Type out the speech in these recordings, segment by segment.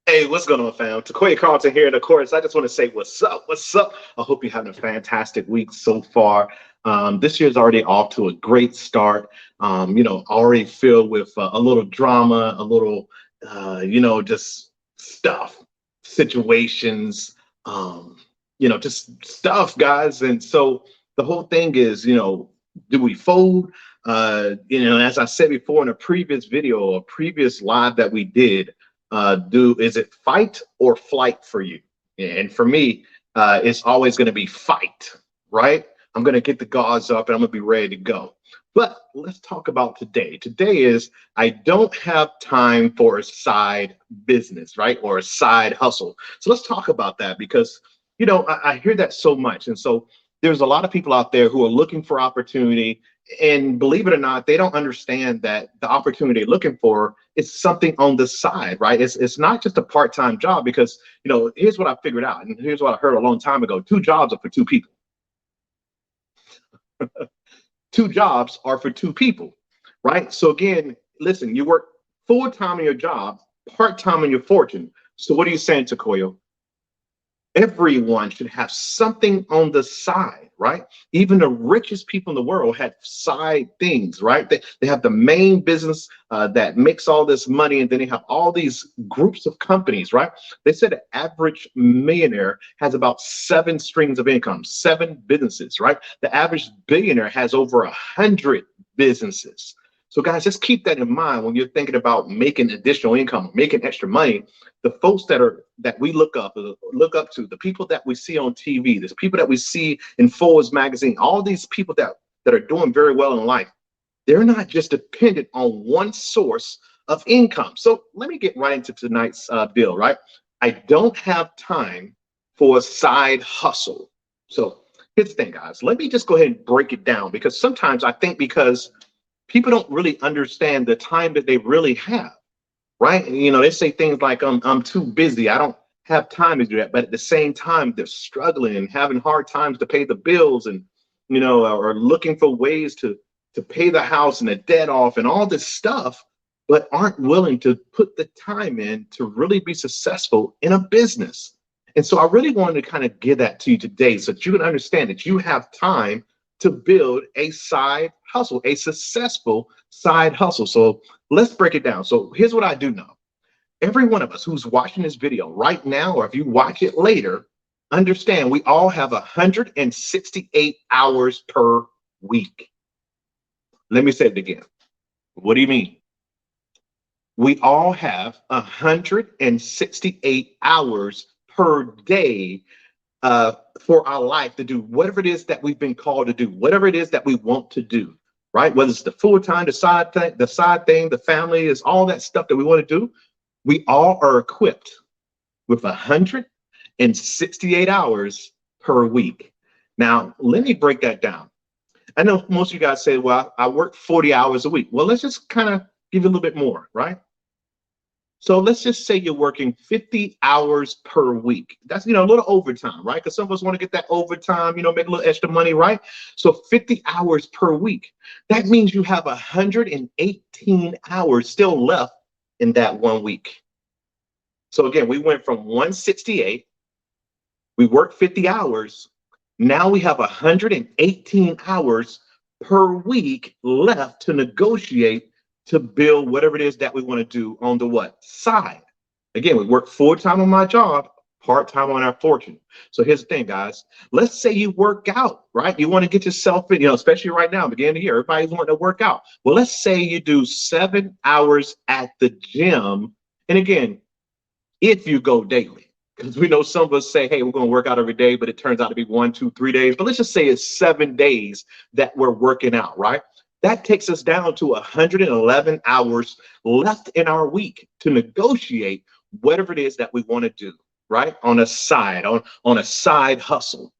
Hey, what's going on, fam? Tokoyo Carlton here. And of course, I just want to say what's up? What's up? I hope you're having a fantastic week so far. This year's already off to a great start. Already filled with a little drama, a little, just stuff, situations, just stuff, guys. And so the whole thing is, do we fold? As I said before in a previous video, a previous live that we did, do is it fight or flight for you? And for me, it's always going to be fight, right? I'm going to get the gauze up and I'm going to be ready to go. But let's talk about today. Today is I don't have time for a side business, right? Or a side hustle. So let's talk about that because, I hear that so much. And so there's a lot of people out there who are looking for opportunity. And believe it or not, they don't understand that the opportunity they're looking for is something on the side, right? It's not just a part-time job because, here's what I figured out. And here's what I heard a long time ago. Two jobs are for two people. Two jobs are for two people, right? So again, listen, you work full-time in your job, part-time in your fortune. So what are you saying, Tokoyo? Everyone should have something on the side, right? Even the richest people in the world had side things, right? They have the main business that makes all this money, and then they have all these groups of companies, right? They said the average millionaire has about seven streams of income, seven businesses, right? The average billionaire has over 100 businesses. So guys, just keep that in mind when you're thinking about making additional income, making extra money. The folks that we look up to, the people that we see on TV, the people that we see in Forbes magazine, all these people that are doing very well in life, they're not just dependent on one source of income. So let me get right into tonight's bill, right? I don't have time for a side hustle. So here's the thing, guys. Let me just go ahead and break it down because sometimes I think because people don't really understand the time that they really have, right? They say things like, I'm too busy. I don't have time to do that. But at the same time, they're struggling and having hard times to pay the bills and, or looking for ways to pay the house and the debt off and all this stuff, but aren't willing to put the time in to really be successful in a business. And so I really wanted to kind of give that to you today so that you can understand that you have time to build a side hustle, a successful side hustle. So let's break it down. So here's what I do know. Every one of us who's watching this video right now, or if you watch it later, understand we all have 168 hours per week. Let me say it again. What do you mean? We all have 168 hours per day for our life to do whatever it is that we've been called to do, whatever it is that we want to do, right? Whether it's the full-time, the side thing, the family, is all that stuff that we want to do. We all are equipped with 168 hours per week. Now, let me break that down. I know most of you guys say, well, I work 40 hours a week. Well, let's just kind of give you a little bit more, right? So let's just say you're working 50 hours per week. That's, a little overtime, right? Because some of us want to get that overtime, make a little extra money, right? So 50 hours per week. That means you have 118 hours still left in that 1 week. So again, we went from 168, we worked 50 hours. Now we have 118 hours per week left to negotiate to build whatever it is that we want to do on the what side. Again, we work full-time on my job, part-time on our fortune. So here's the thing, guys. Let's say you work out, right? You want to get yourself in, especially right now, beginning of the year, everybody's wanting to work out. Well, let's say you do 7 hours at the gym. And again, if you go daily, because we know some of us say, hey, we're going to work out every day, but it turns out to be 1, 2, 3 days. But let's just say it's 7 days that we're working out, right? That takes us down to 111 hours left in our week to negotiate whatever it is that we want to do, right? On a side hustle.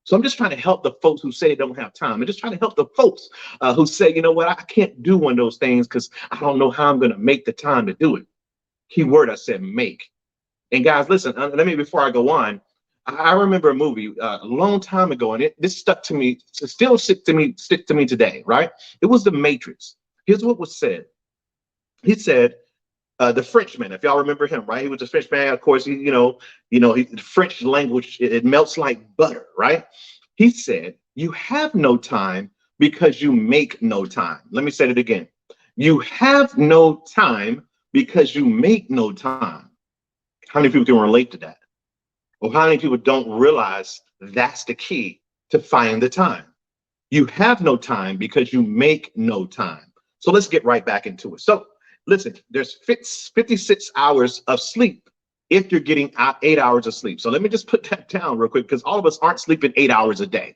So I'm just trying to help the folks who say they don't have time. I'm just trying to help the folks who say, you know what, I can't do one of those things because I don't know how I'm going to make the time to do it. Key word, I said make. And guys, listen, let me, before I go on, I remember a movie a long time ago, and this stuck to me, still stick to me today, right? It was The Matrix. Here's what was said. He said, The Frenchman, if y'all remember him, right? He was a French man. Of course, the French language, it melts like butter, right? He said, "You have no time because you make no time." Let me say it again. You have no time because you make no time. How many people can relate to that? Or how many people don't realize that's the key to find the time? You have no time because you make no time. So let's get right back into it. So listen, there's 56 hours of sleep if you're getting 8 hours of sleep. So let me just put that down real quick, because all of us aren't sleeping 8 hours a day,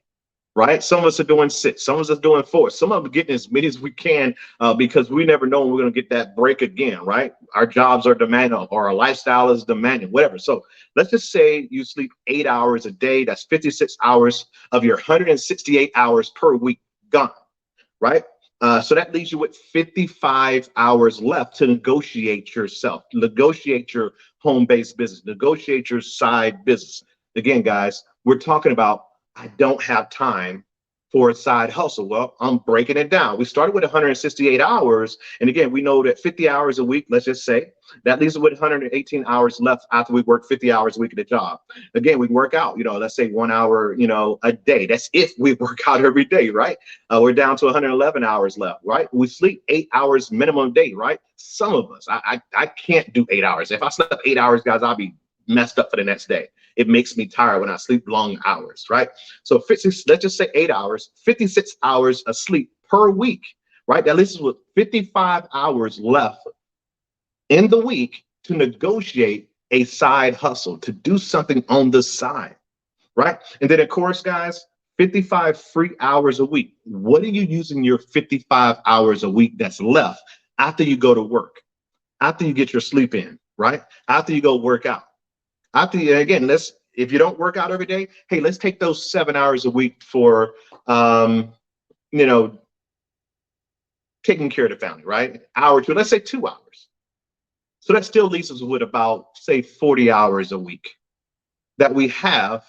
right? Some of us are doing 6, some of us are doing 4, some of us are getting as many as we can, because we never know when we're going to get that break again, right? Our jobs are demanding, or our lifestyle is demanding, whatever. So let's just say you sleep 8 hours a day. That's 56 hours of your 168 hours per week gone, right? So that leaves you with 55 hours left to negotiate yourself, negotiate your home-based business, negotiate your side business. Again, guys, we're talking about, I don't have time for a side hustle. Well, I'm breaking it down. We started with 168 hours. And again, we know that 50 hours a week, let's just say, that leaves us with 118 hours left after we work 50 hours a week at a job. Again, we work out, let's say 1 hour, a day. That's if we work out every day, right? We're down to 111 hours left, right? We sleep 8 hours minimum a day, right? Some of us, I can't do 8 hours. If I slept 8 hours, guys, I'll be messed up for the next day. It makes me tired when I sleep long hours, right? So 50, let's just say 8 hours, 56 hours of sleep per week, right? That leaves us with 55 hours left in the week to negotiate a side hustle, to do something on the side, right? And then, of course, guys, 55 free hours a week. What are you using your 55 hours a week that's left after you go to work, after you get your sleep in, right? After you go work out? After you, again, if you don't work out every day, hey, let's take those 7 hours a week for, you know, taking care of the family, right? Hour or two, let's say 2 hours. So that still leaves us with about, say, 40 hours a week that we have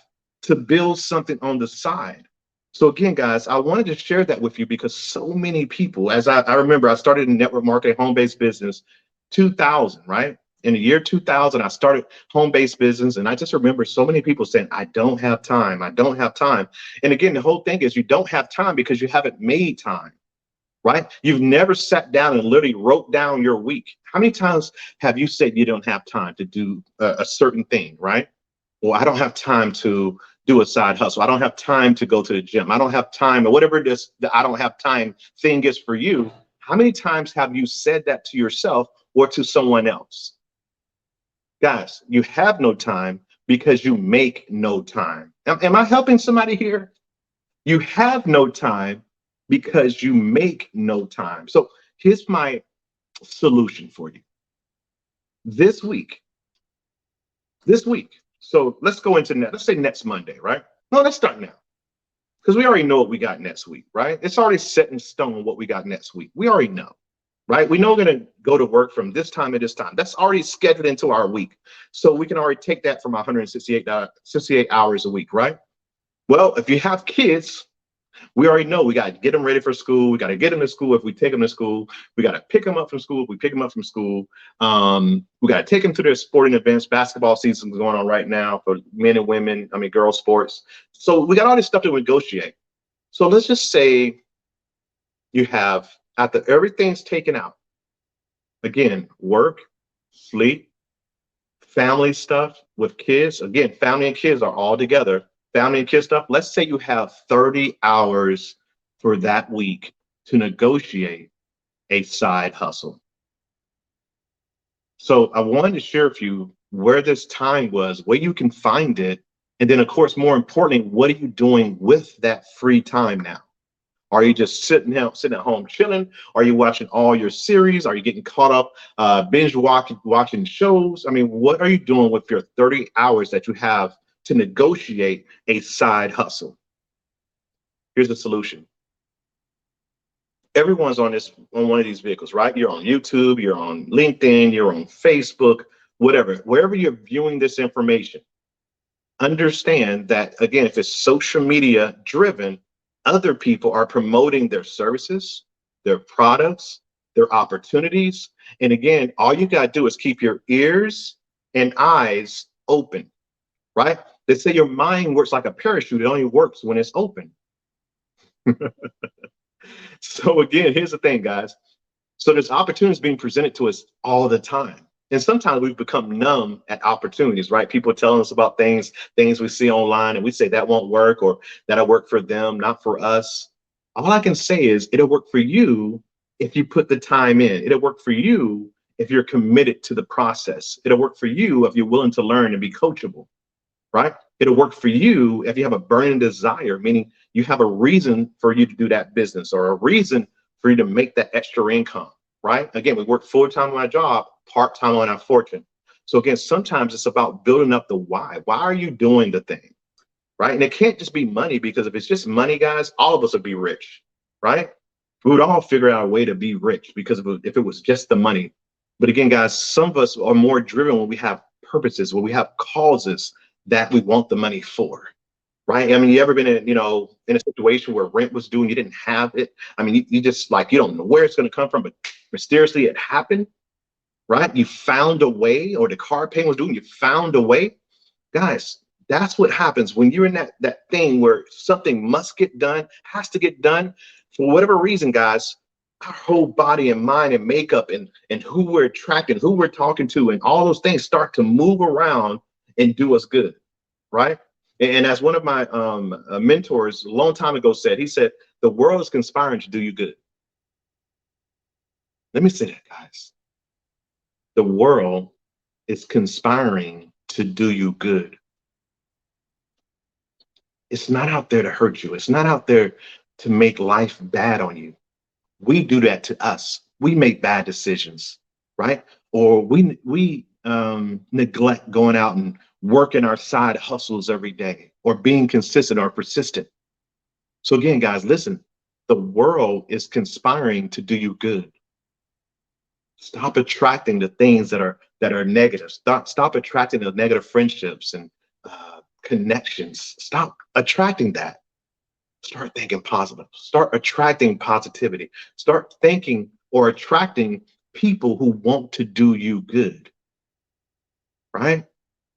to build something on the side. So again, guys, I wanted to share that with you because so many people, as I remember, I started in network marketing, home-based business, 2000, right? In the year 2000, I started home-based business, and I just remember so many people saying, I don't have time, I don't have time. And again, the whole thing is you don't have time because you haven't made time, right? You've never sat down and literally wrote down your week. How many times have you said you don't have time to do a certain thing, right? Well, I don't have time to do a side hustle. I don't have time to go to the gym. I don't have time, or whatever it is, the I don't have time thing is for you. How many times have you said that to yourself or to someone else? Guys, you have no time because you make no time. Am I helping somebody here? You have no time because you make no time. So here's my solution for you. This week, so let's go into let's say next Monday, right? No, let's start now. Because we already know what we got next week, right? It's already set in stone what we got next week. We already know, right? We know we're going to go to work from this time to this time. That's already scheduled into our week. So we can already take that from 168 hours a week, right? Well, if you have kids, we already know we got to get them ready for school. We got to get them to school. If we take them to school, we got to pick them up from school. If we pick them up from school, we got to take them to their sporting events. Basketball season is going on right now for men and women. I mean, girls sports. So we got all this stuff to negotiate. So let's just say you have, after everything's taken out, again, work, sleep, family stuff with kids. Again, family and kids are all together. Family and kids stuff. Let's say you have 30 hours for that week to negotiate a side hustle. So I wanted to share with you where this time was, where you can find it. And then, of course, more importantly, what are you doing with that free time now? Are you just sitting at home chilling? Are you watching all your series? Are you getting caught up binge watching shows? I mean, what are you doing with your 30 hours that you have to negotiate a side hustle? Here's the solution. Everyone's on one of these vehicles, right? You're on YouTube, you're on LinkedIn, you're on Facebook, whatever. Wherever you're viewing this information, understand that, again, if it's social media driven, other people are promoting their services, their products, They're opportunities. And again, all you got to do is keep your ears and eyes open, right? They say your mind works like a parachute. It only works when it's open. So again, here's the thing, guys. So there's opportunities being presented to us all the time. And sometimes we've become numb at opportunities, right? People telling us about things we see online, and we say that won't work, or that'll work for them, not for us. All I can say is it'll work for you if you put the time in. It'll work for you if you're committed to the process. It'll work for you if you're willing to learn and be coachable, right? It'll work for you if you have a burning desire, meaning you have a reason for you to do that business or a reason for you to make that extra income, right? Again, we work full time on our job, part time on our fortune. So again, sometimes it's about building up the why. Why are you doing the thing, right? And it can't just be money, because if it's just money, guys, all of us would be rich, right? We would all figure out a way to be rich because if it was just the money. But again, guys, some of us are more driven when we have purposes, when we have causes that we want the money for, right? I mean, you ever been in a situation where rent was due and you didn't have it? I mean, you just like, you don't know where it's going to come from, but mysteriously it happened, right? You found a way, or the car payment was due and you found a way. Guys, that's what happens when you're in that thing where something must get done, has to get done for whatever reason, guys. Our whole body and mind and makeup and who we're attracting, who we're talking to, and all those things start to move around and do us good, right? And as one of my mentors a long time ago said, he said, the world is conspiring to do you good. Let me say that, guys. The world is conspiring to do you good. It's not out there to hurt you. It's not out there to make life bad on you. We do that to us. We make bad decisions, right? Or we neglect going out and working our side hustles every day, or being consistent or persistent. So again, guys, listen, the world is conspiring to do you good. Stop attracting the things that are negative. Stop attracting the negative friendships and connections. Stop attracting that. Start thinking positive. Start attracting positivity. Start thinking or attracting people who want to do you good, right?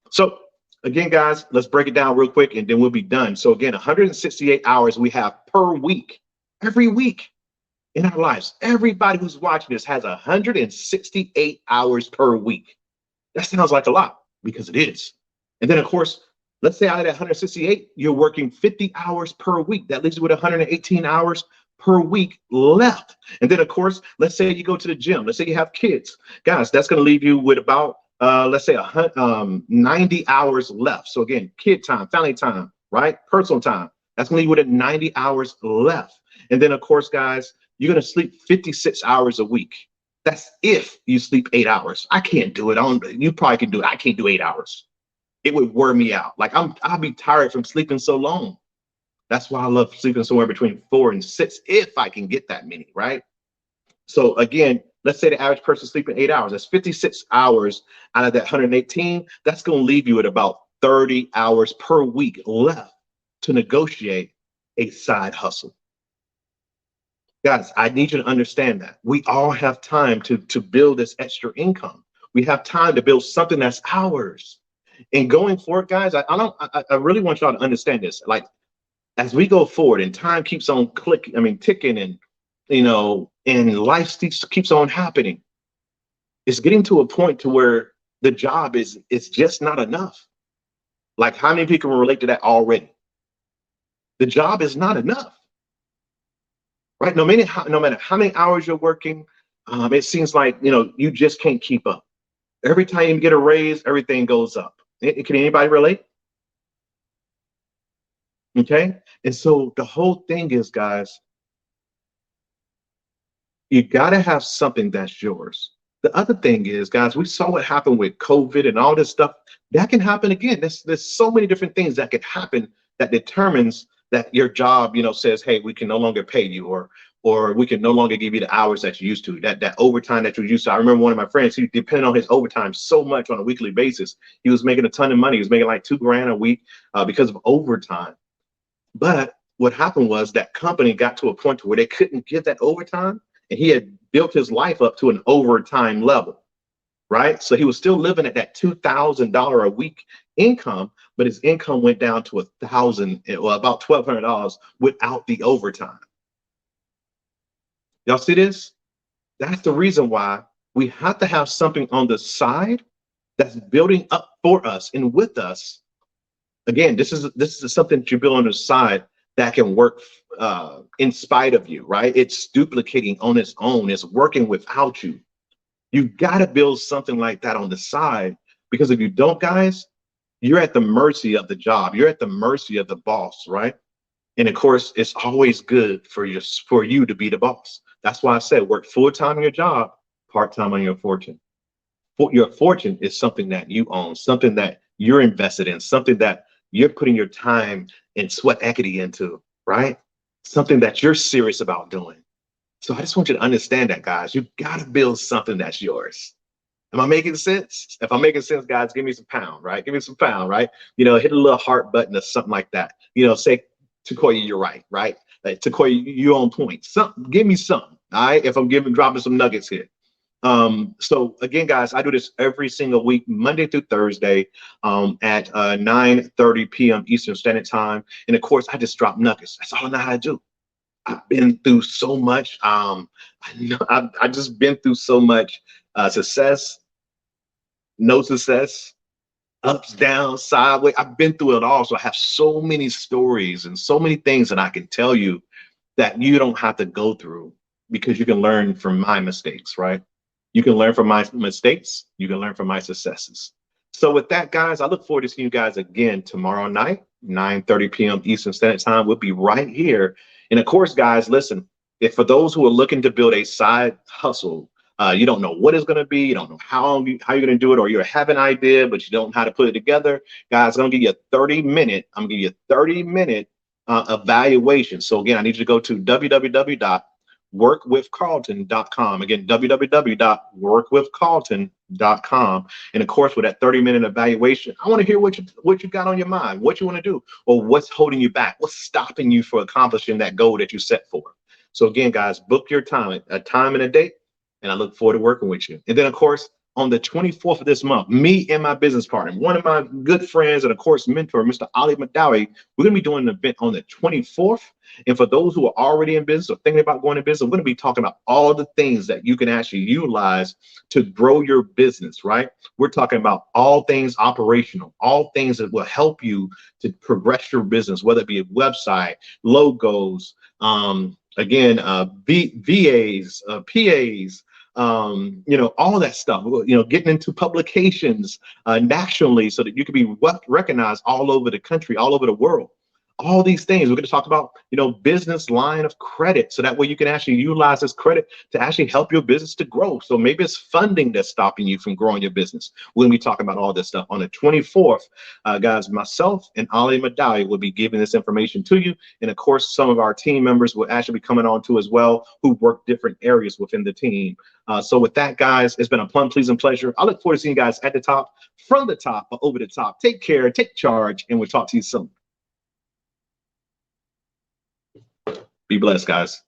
So again, guys, let's break it down real quick and then we'll be done. So again, 168 hours we have per week, every week in our lives. Everybody who's watching this has 168 hours per week. That sounds like a lot, because it is. And then of course, let's say out of that 168, you're working 50 hours per week. That leaves you with 118 hours per week left. And then of course, let's say you go to the gym. Let's say you have kids. Guys, that's going to leave you with about, let's say 90 hours left. So again, kid time, family time, right? Personal time. That's going to leave you with 90 hours left. And then of course, guys, you're going to sleep 56 hours a week. That's if you sleep 8 hours. I can't do it. You probably can do it. I can't do 8 hours. It would wear me out. Like I'll be tired from sleeping so long. That's why I love sleeping somewhere between 4 and 6, if I can get that many, right? So again, let's say the average person sleeping 8 hours. That's 56 hours out of that 118. That's going to leave you at about 30 hours per week left to negotiate a side hustle. Guys, I need you to understand that we all have time to build this extra income. We have time to build something that's ours. And going forward, guys, I really want y'all to understand this. Like, as we go forward and time keeps on ticking, and and life keeps on happening, it's getting to a point to where the job is just not enough. Like, how many people can relate to that already? The job is not enough, right? No matter how many hours you're working, it seems like you just can't keep up. Every time you get a raise, everything goes up. Can anybody relate? Okay. And so the whole thing is, guys, you got to have something that's yours. The other thing is, guys, we saw what happened with COVID and all this stuff. That can happen again. There's so many different things that could happen that determines that your job, says, hey, we can no longer pay you, or we can no longer give you the hours that you used to, that overtime that you used to. I remember one of my friends, he depended on his overtime so much on a weekly basis. He was making a ton of money. He was making like $2,000 a week because of overtime. But what happened was that company got to a point where they couldn't give that overtime, and he had built his life up to an overtime level, right? So he was still living at that $2,000 a week income, but his income went down to about $1,200 without the overtime. Y'all see this? That's the reason why we have to have something on the side that's building up for us and with us. Again, this is something that you build on the side that can work in spite of you, right? It's duplicating on its own. It's working without you. You've got to build something like that on the side, because if you don't, guys, you're at the mercy of the job. You're at the mercy of the boss, right? And of course, it's always good for you to be the boss. That's why I said work full time on your job, part time on your fortune. Your fortune is something that you own, something that you're invested in, something that you're putting your time and sweat equity into, right? Something that you're serious about doing. So I just want you to understand that, guys. You've got to build something that's yours. Am I making sense? If I'm making sense, guys, give me some pound, right? Give me some pound, right? Hit a little heart button or something like that. Say, Tokoyo, you're right, right? Like, Tokoyo, you're on point. Give me something, all right? If I'm dropping some nuggets here. So again, guys, I do this every single week, Monday through Thursday, at 9:30 p.m. Eastern Standard Time. And of course, I just drop nuggets. That's all I know how to do. I've been through so much. I've just been through so much success, no success, ups, downs, sideways. I've been through it all. So I have so many stories and so many things that I can tell you that you don't have to go through, because you can learn from my mistakes, right? You can learn from my mistakes. You can learn from my successes. So with that, guys, I look forward to seeing you guys again tomorrow night, 9:30 p.m. Eastern Standard Time. We'll be right here. And of course, guys, listen, if for those who are looking to build a side hustle, you don't know what it's going to be, you don't know how you're going to do it, or you have an idea, but you don't know how to put it together, guys, I'm going to give you a 30-minute evaluation. So again, I need you to go to www.workwithcarlton.com. Again, www.workwithcarlton.com. And of course, with that 30-minute evaluation, I want to hear what you got on your mind, what you want to do, or what's holding you back, what's stopping you from accomplishing that goal that you set for. So again, guys, book your time, a time and a date, and I look forward to working with you. And then, of course, on the 24th of this month, me and my business partner, one of my good friends and, of course, mentor, Mr. Ali Madawi, we're going to be doing an event on the 24th. And for those who are already in business or thinking about going to business, we're going to be talking about all the things that you can actually utilize to grow your business, right? We're talking about all things operational, all things that will help you to progress your business, whether it be a website, logos, VAs, PAs, all that stuff, getting into publications nationally so that you can be recognized all over the country, all over the world. All these things. We're going to talk about, business line of credit. So that way you can actually utilize this credit to actually help your business to grow. So maybe it's funding that's stopping you from growing your business. We're going to be talking about all this stuff on the 24th. Guys, myself and Ali Madawi will be giving this information to you. And of course, some of our team members will actually be coming on too as well, who work different areas within the team. So with that, guys, it's been a pleasant pleasure. I look forward to seeing you guys at the top, from the top, or over the top. Take care, take charge, and we'll talk to you soon. Be blessed, guys.